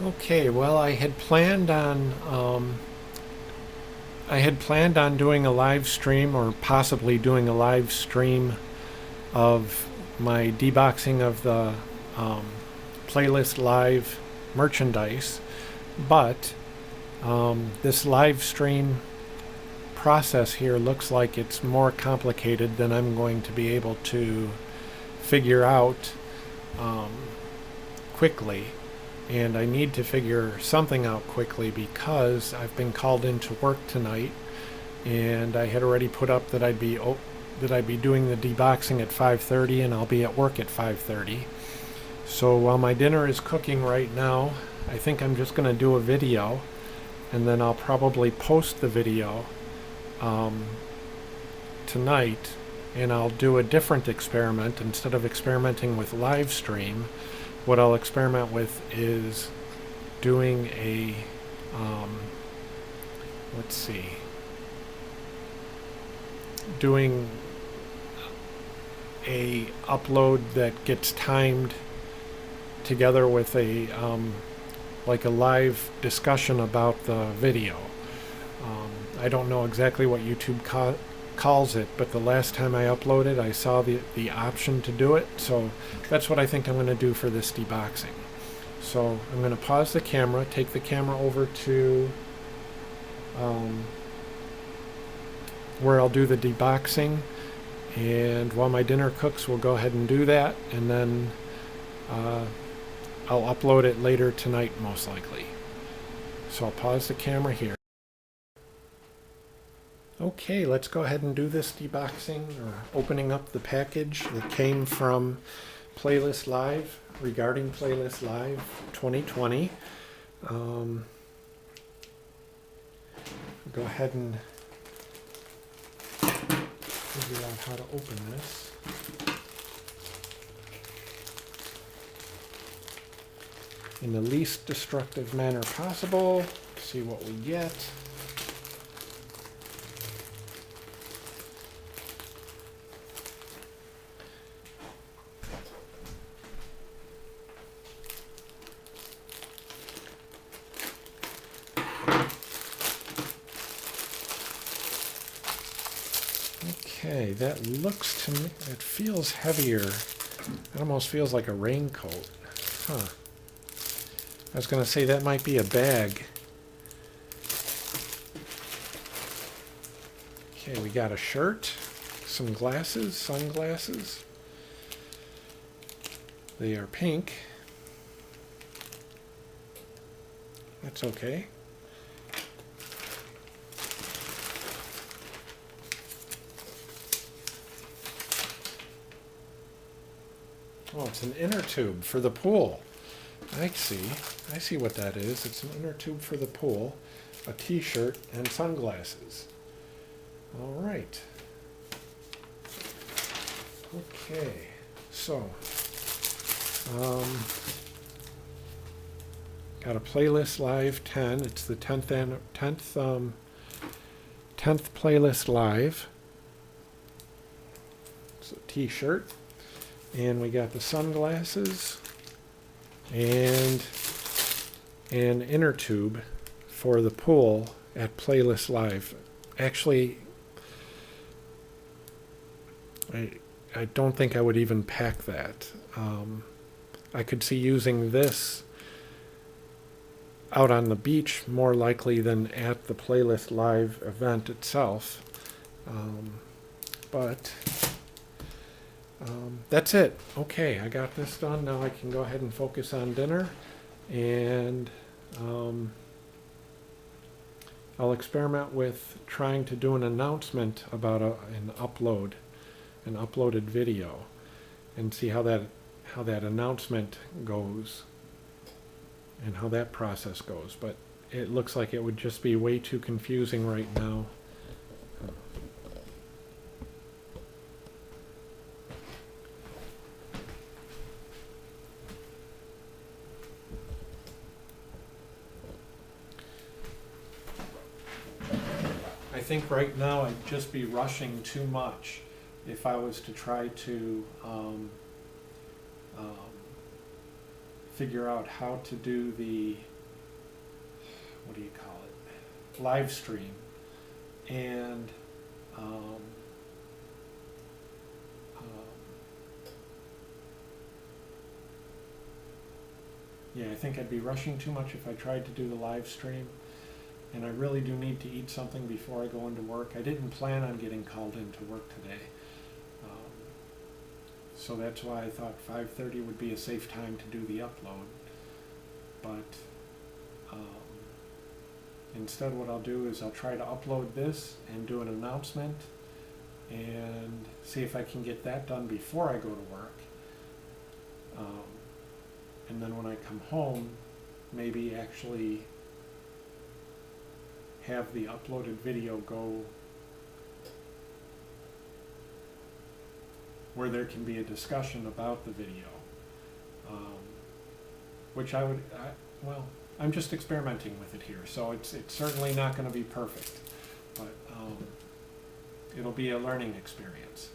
Okay, well, I had planned on doing a live stream or possibly doing a live stream of my deboxing of the um, Playlist Live merchandise, but this live stream process here looks like it's more complicated than I'm going to be able to figure out um, quickly. And I need to figure something out quickly because I've been called into work tonight, and I had already put up that I'd be doing the deboxing at 5:30, and I'll be at work at 5:30. So while my dinner is cooking right now, I think I'm just going to do a video, and then I'll probably post the video um, tonight, and I'll do a different experiment. Instead of experimenting with live stream, what I'll experiment with is doing a um, let's see, doing a upload that gets timed together with a like a live discussion about the video. I don't know exactly what YouTube calls it, but the last time I uploaded, I saw the option to do it. So that's what I think I'm going to do for this deboxing. So I'm going to pause the camera, take the camera over to um, where I'll do the deboxing, and while my dinner cooks, we'll go ahead and do that, and then uh, I'll upload it later tonight, most likely. So I'll pause the camera here. Okay, let's go ahead and do this deboxing, or opening up the package that came from Playlist Live, regarding Playlist Live 2020. Go ahead and figure out how to open this. In the least destructive manner possible. See what we get. Okay, that looks to me, it feels heavier. It almost feels like a raincoat. Huh. I was going to say that might be a bag. Okay, we got a shirt, some glasses, sunglasses. They are pink. That's okay. Oh, it's an inner tube for the pool. I see. I see what that is. It's an inner tube for the pool, a t-shirt, and sunglasses. All right. Okay. So, got a Playlist Live 10. It's the 10th Playlist Live. It's a t-shirt. And we got the sunglasses and an inner tube for the pool at Playlist Live. Actually, I don't think I would even pack that. I could see using this out on the beach more likely than at the Playlist Live event itself. But that's it. Okay, I got this done. Now I can go ahead and focus on dinner, and I'll experiment with trying to do an announcement about an uploaded video, and see how that announcement goes and how that process goes. But it looks like it would just be way too confusing right now. I think right now I'd just be rushing too much if I was to try to figure out how to do the, what do you call it, live stream. And um, yeah, I think I'd be rushing too much if I tried to do the live stream. And I really do need to eat something before I go into work. I didn't plan on getting called into work today. So that's why I thought 5:30 would be a safe time to do the upload. But instead what I'll do is I'll try to upload this and do an announcement and see if I can get that done before I go to work. And then when I come home, maybe actually have the uploaded video go where there can be a discussion about the video, which well, I'm just experimenting with it here, so it's certainly not going to be perfect, but it'll be a learning experience.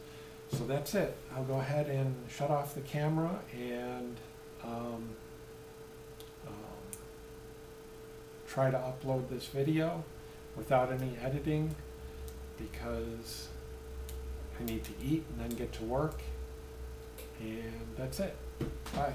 So that's it. I'll go ahead and shut off the camera and try to upload this video without any editing, because I need to eat and then get to work, and that's it. Bye.